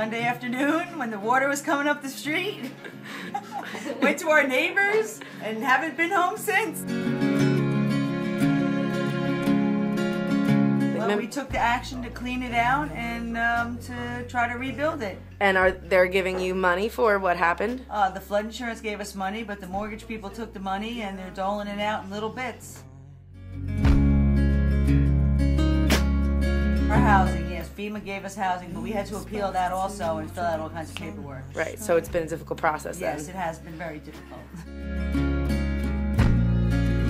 Sunday afternoon when the water was coming up the street. Went to our neighbors and haven't been home since. Well, we took the action to clean it out and to try to rebuild it. And they're giving you money for what happened? The flood insurance gave us money, but the mortgage people took the money and they're doling it out in little bits. Our housing, yes, FEMA gave us housing, but we had to appeal that also and fill out all kinds of paperwork. Right, so it's been a difficult process then. Yes, it has been very difficult.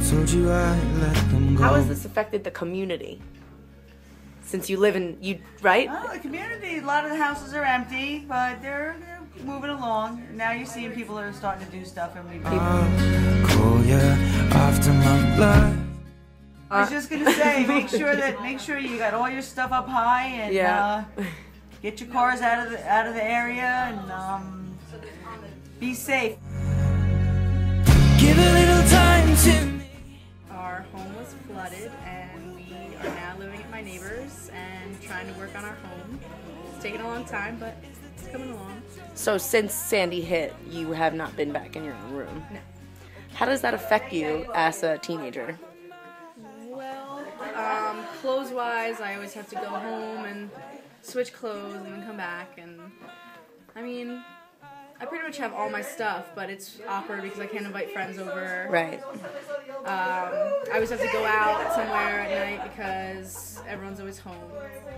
Told you I let them go. How has this affected the community? Since you live in, right? Oh, the community, a lot of the houses are empty, but they're moving along. Now you're seeing people that are starting to do stuff and people. Call you after my blood. I was just gonna say, make sure you got all your stuff up high and get your cars out of the area and be safe. Give a little time to me. Our home was flooded and we are now living at my neighbor's and trying to work on our home. It's taken a long time, but it's coming along. So since Sandy hit, you have not been back in your own room? No. How does that affect you as a teenager? Well, clothes-wise, I always have to go home and switch clothes and then come back. And I mean, I pretty much have all my stuff, but it's awkward because I can't invite friends over. Right. I always have to go out somewhere at night because everyone's always home.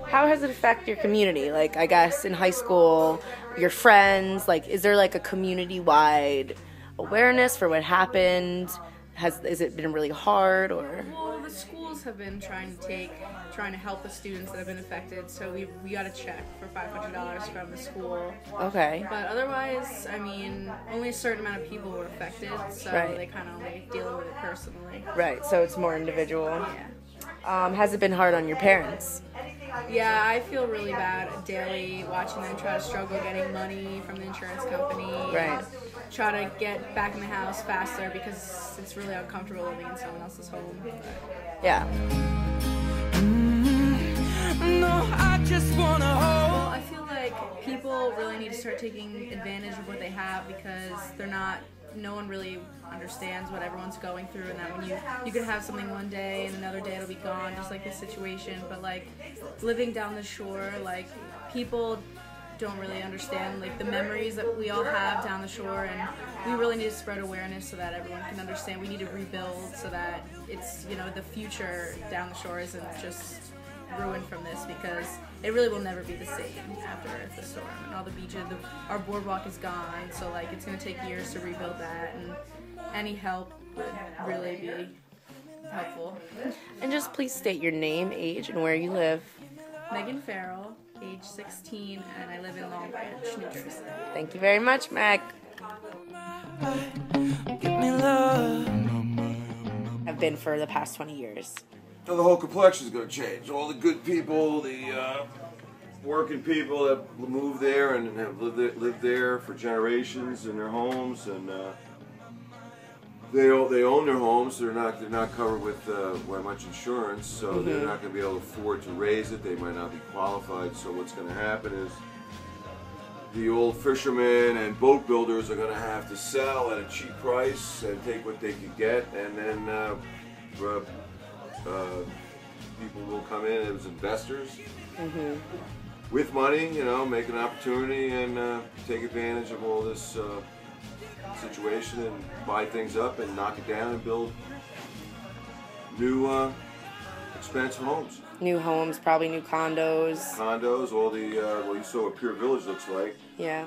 How has it affected your community? Like, I guess in high school, your friends, like, is there like a community-wide awareness for what happened? Is it been really hard, or? Well, the schools have been trying to help the students that have been affected, so we got a check for $500 from the school. Okay. But otherwise, I mean, only a certain amount of people were affected, so they kind of like dealing with it personally. Right, so it's more individual. Yeah. Has it been hard on your parents? Yeah, I feel really bad daily watching them try to struggle getting money from the insurance company. Right. Try to get back in the house faster because it's really uncomfortable living in someone else's home. Yeah. No, I just wanna hold. Well, I feel like people really need to start taking advantage of what they have because no one really understands what everyone's going through, and that when you could have something one day and another day it'll be gone, just like this situation. But like living down the shore, like people don't really understand like the memories that we all have down the shore, and we really need to spread awareness so that everyone can understand. We need to rebuild so that it's, you know, the future down the shore isn't just ruined from this, because it really will never be the same after the storm. And all the beaches, our boardwalk is gone, so like it's going to take years to rebuild that, and any help would really be helpful. And just please state your name, age, and where you live. Megan Farrell, age 16, and I live in Long Branch, New Jersey. Thank you very much, Meg. Give me love. I've been for the past 20 years. So the whole complexion is going to change. All the good people, the working people that moved there and have lived there for generations in their homes, and they own their homes. They're not covered with much insurance, so they're not going to be able to afford to raise it. They might not be qualified. So what's going to happen is the old fishermen and boat builders are going to have to sell at a cheap price and take what they could get, and then people will come in as investors with money, you know, make an opportunity and take advantage of all this situation and buy things up and knock it down and build new expensive homes. New homes, probably new condos. Condos, all the, well, you saw what Pier Village looks like. Yeah.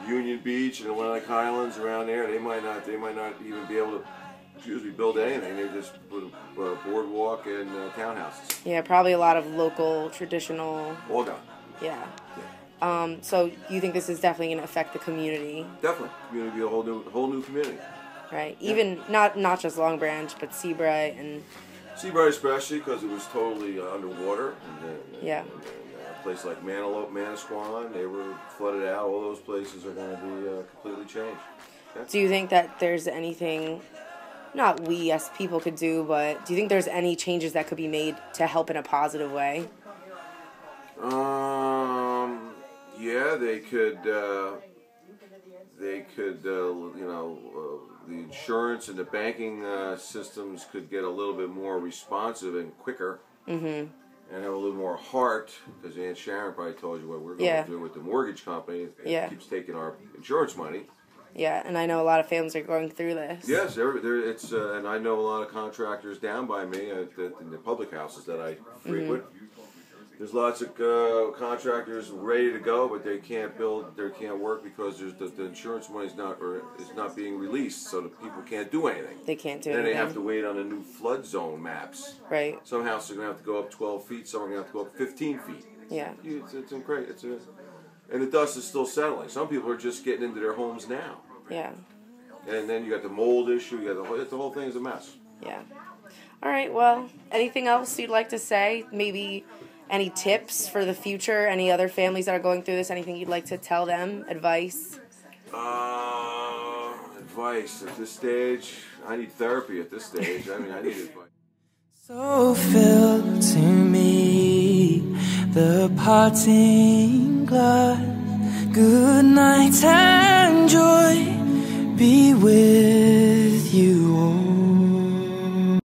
Union Beach and Atlantic Highlands around there, they might not even be able to build anything. They just put a boardwalk and townhouses. Yeah, probably a lot of local, traditional. All gone. Yeah. So you think this is definitely going to affect the community? Definitely. Community be a whole new community. Right. Even not just Long Branch, but Seabright and. Seabright especially because it was totally underwater. And a place like Manasquan, they were flooded out. All those places are going to be completely changed. Yeah. Do you think that there's anything, not we as people could do, but do you think there's any changes that could be made to help in a positive way? Yeah, they could, you know, the insurance and the banking systems could get a little bit more responsive and quicker, and have a little more heart, because Aunt Sharon probably told you what we're going through with the mortgage company. It keeps taking our insurance money. Yeah, and I know a lot of families are going through this. Yes, it's and I know a lot of contractors down by me in the public houses that I frequent. There's lots of contractors ready to go, but they can't build, they can't work because the insurance money is not being released, so the people can't do anything. They can't do anything. anything. Then they have to wait on the new flood zone maps. Right. Some houses are going to have to go up 12 feet, some are going to have to go up 15 feet. Yeah. It's great. And the dust is still settling. Some people are just getting into their homes now. Yeah. And then you got the mold issue, you got the whole thing is a mess. Yeah. All right, well, anything else you'd like to say? Maybe any tips for the future? Any other families that are going through this? Anything you'd like to tell them? Advice? Advice at this stage? I need therapy at this stage. I mean, I need advice. So fill to me the parting glass. Good night and joy be with you.